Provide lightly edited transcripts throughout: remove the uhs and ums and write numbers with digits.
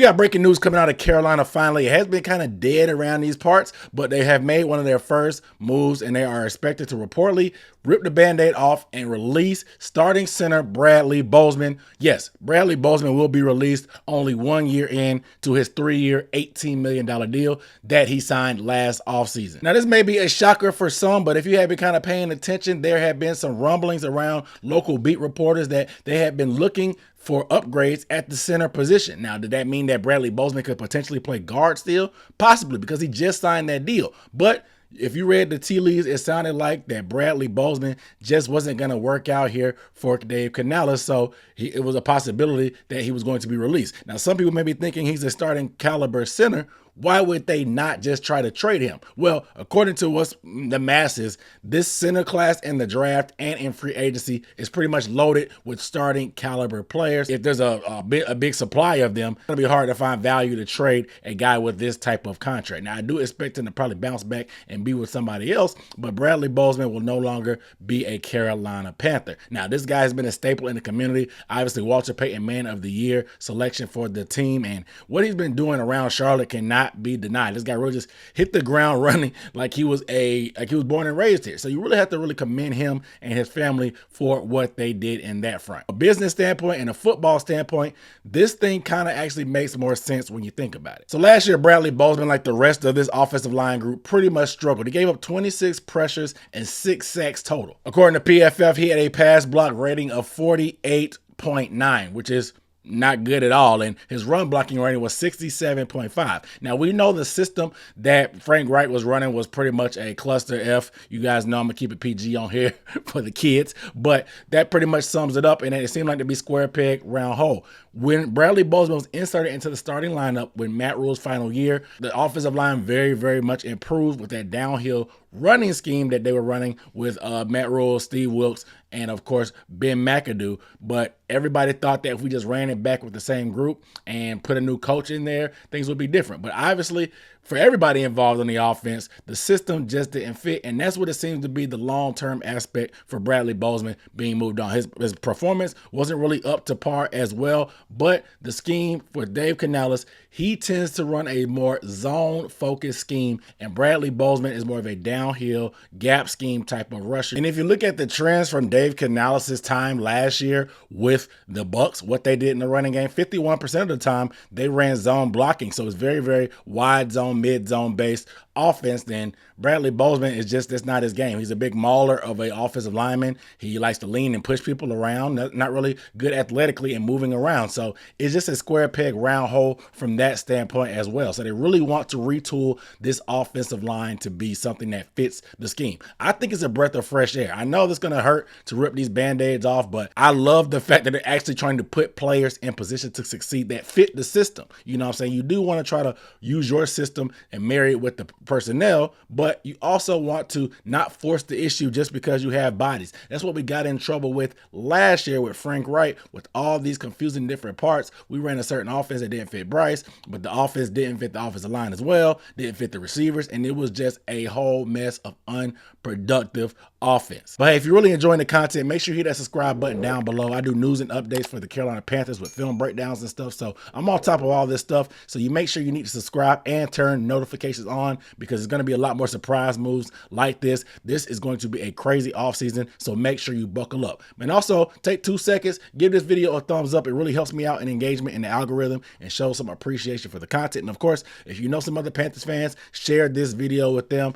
We got breaking news coming out of Carolina finally. It has been kind of dead around these parts, but they have made one of their first moves, and they are expected to reportedly rip the Band-Aid off and release starting center Bradley Bozeman. Yes, Bradley Bozeman will be released only 1 year in to his 3-year, $18 million deal that he signed last offseason. Now, this may be a shocker for some, but if you have been kind of paying attention, there have been some rumblings around local beat reporters that they have been looking for upgrades at the center position. Now, did that mean that Bradley Bozeman could potentially play guard still? Possibly, because he just signed that deal. But if you read the tea leaves, it sounded like that Bradley Bozeman just wasn't going to work out here for Dave Canales, so it was a possibility that he was going to be released. Now, some people may be thinking he's a starting caliber center. Why would they not just try to trade him? Well, according to what's the masses, this center class in the draft and in free agency is pretty much loaded with starting caliber players. If there's a big supply of them, it's going to be hard to find value to trade a guy with this type of contract. Now, I do expect him to probably bounce back and be with somebody else, but Bradley Bozeman will no longer be a Carolina Panther. Now, this guy has been a staple in the community. Obviously, Walter Payton Man of the Year selection for the team, and what he's been doing around Charlotte cannot be denied. This guy really just hit the ground running like he was born and raised here. So you really have to really commend him and his family for what they did in that front. A business standpoint and a football standpoint, this thing kind of actually makes more sense when you think about it. So last year, Bradley Bozeman, like the rest of this offensive line group, pretty much struggled. He gave up 26 pressures and 6 sacks total. According to PFF, he had a pass block rating of 48.9, which is not good at all, and his run blocking rating was 67.5. Now, we know the system that Frank Wright was running was pretty much a cluster F. You guys know I'm gonna keep it PG on here for the kids, but that pretty much sums it up, and it seemed like to be square peg, round hole. When Bradley Bozeman was inserted into the starting lineup with Matt Rule's final year, the offensive line very, very much improved with that downhill running scheme that they were running with Matt Rule, Steve Wilkes, and of course Ben McAdoo. But everybody thought that if we just ran it back with the same group and put a new coach in there, things would be different. But obviously, for everybody involved in the offense, the system just didn't fit, and that's what it seems to be the long-term aspect for Bradley Bozeman being moved on. His performance wasn't really up to par as well, but the scheme for Dave Canales, he tends to run a more zone-focused scheme, and Bradley Bozeman is more of a downhill gap scheme type of rusher. And if you look at the trends from Dave Canales' time last year with the Bucs, what they did in the running game, 51% of the time they ran zone blocking, so it's very, very wide zone, mid-zone based offense. Then Bradley Bozeman is just, that's not his game. He's a big mauler of an offensive lineman. He likes to lean and push people around, not really good athletically and moving around. So it's just a square peg, round hole from that standpoint as well. So they really want to retool this offensive line to be something that fits the scheme. I think it's a breath of fresh air. I know that's going to hurt to rip these Band-Aids off, but I love the fact that they're actually trying to put players in position to succeed that fit the system. You know what I'm saying? You do want to try to use your system and marry it with the personnel, but you also want to not force the issue just because you have bodies. That's what we got in trouble with last year with Frank Wright, with all these confusing different parts. We ran a certain offense that didn't fit Bryce, but the offense didn't fit the offensive line as well, didn't fit the receivers, and it was just a whole mess of unproductive offense. But hey, if you're really enjoying the content, make sure you hit that subscribe button down below. I do news and updates for the Carolina Panthers with film breakdowns and stuff, so I'm on top of all this stuff. So you make sure you need to subscribe and turn notifications on, because there's going to be a lot more surprise moves like this. This is going to be a crazy offseason, so make sure you buckle up. And also, take 2 seconds, give this video a thumbs up. It really helps me out in engagement in the algorithm and show some appreciation for the content. And of course, if you know some other Panthers fans, share this video with them.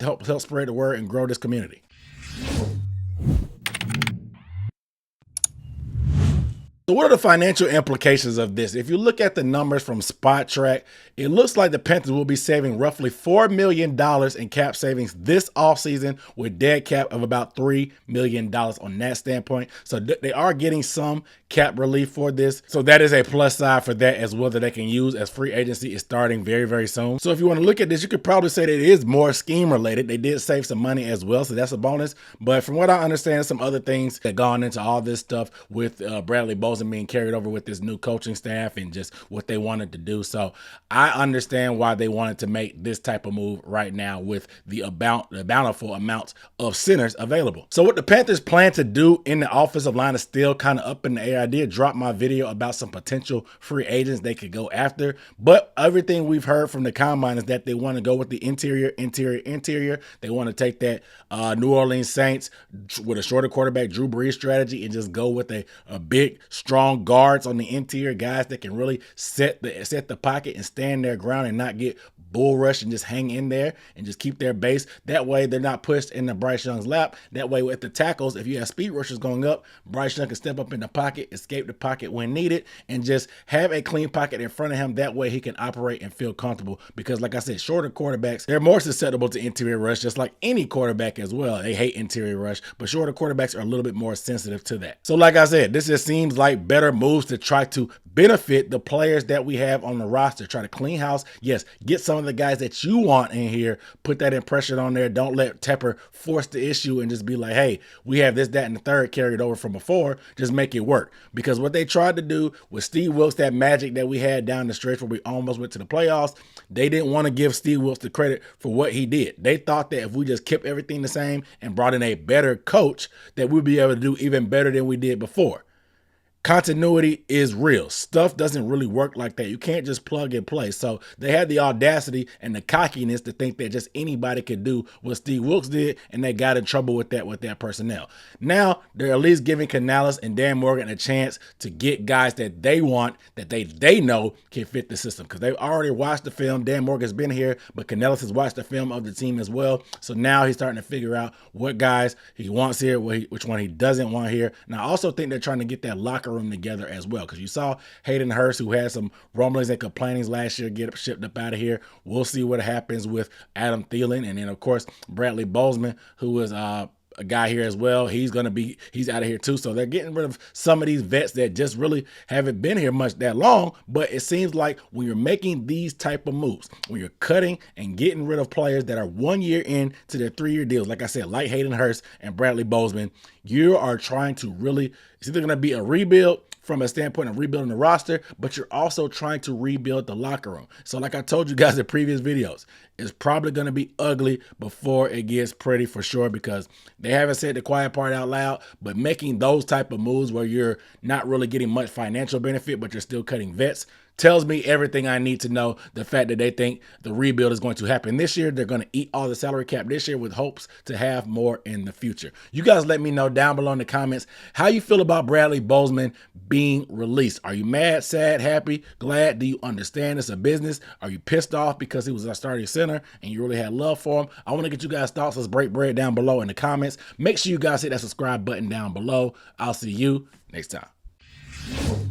Help spread the word and grow this community. So what are the financial implications of this? If you look at the numbers from Spot Track, it looks like the Panthers will be saving roughly $4 million in cap savings this offseason, with dead cap of about $3 million on that standpoint. So they are getting some cap relief for this. So that is a plus side for that as well, that they can use as free agency is starting very, very soon. So if you want to look at this, you could probably say that it is more scheme related. They did save some money as well, so that's a bonus. But from what I understand, some other things that gone into all this stuff with Bradley Bozeman being carried over with this new coaching staff and just what they wanted to do. So I understand why they wanted to make this type of move right now with the bountiful amounts of centers available. So what the Panthers plan to do in the offensive line is still kind of up in the air. here. I did drop my video about some potential free agents they could go after, but everything we've heard from the combine is that they want to go with the interior. They want to take that New Orleans Saints with a shorter quarterback Drew Brees strategy and just go with a big, strong guards on the interior, guys that can really set the pocket and stand their ground and not get bull rush and just hang in there and just keep their base. That way they're not pushed into Bryce Young's lap. That way with the tackles, if you have speed rushers going up, Bryce Young can step up in the pocket, escape the pocket when needed, and just have a clean pocket in front of him. That way he can operate and feel comfortable, because like I said, shorter quarterbacks, they're more susceptible to interior rush, just like any quarterback as well. They hate interior rush, but shorter quarterbacks are a little bit more sensitive to that. So like I said, this just seems like better moves to try to benefit the players that we have on the roster. Try to clean house. Yes, get some of the guys that you want in here, put that impression on there. Don't let Tepper force the issue and just be like, hey, we have this, that, and the third carried over from before. Just make it work. Because what they tried to do with Steve Wilks, that magic that we had down the stretch where we almost went to the playoffs, they didn't want to give Steve Wilks the credit for what he did. They thought that if we just kept everything the same and brought in a better coach, that we'd be able to do even better than we did before. Continuity is real. Stuff doesn't really work like that. You can't just plug and play. So they had the audacity and the cockiness to think that just anybody could do what Steve Wilks did, and they got in trouble with that personnel. Now they're at least giving Canales and Dan Morgan a chance to get guys that they want, that they know can fit the system, because they've already watched the film. Dan Morgan's been here, but Canales has watched the film of the team as well. So now he's starting to figure out what guys he wants here, which one he doesn't want here. And I also think they're trying to get that locker room together as well, because you saw Hayden Hurst, who had some rumblings and complainings last year, get shipped up out of here. We'll see what happens with Adam Thielen, and then of course Bradley Bozeman, who is a guy here as well. He's out of here too. So they're getting rid of some of these vets that just really haven't been here much that long. But it seems like when you're making these type of moves, when you're cutting and getting rid of players that are 1 year in to their 3-year deals, like I said, like Hayden Hurst and Bradley Bozeman, you are trying to really, it's either going to be a rebuild from a standpoint of rebuilding the roster, but you're also trying to rebuild the locker room. So like I told you guys in previous videos, it's probably going to be ugly before it gets pretty, for sure, because they haven't said the quiet part out loud, but making those type of moves where you're not really getting much financial benefit, but you're still cutting vets, tells me everything I need to know. The fact that they think the rebuild is going to happen this year, they're going to eat all the salary cap this year with hopes to have more in the future. You guys let me know down below in the comments how you feel about Bradley Bozeman being released. Are you mad, sad, happy, glad? Do you understand it's a business? Are you pissed off because he was our starting center and you really had love for him? I want to get you guys' thoughts. Let's break bread down below in the comments. Make sure you guys hit that subscribe button down below. I'll see you next time.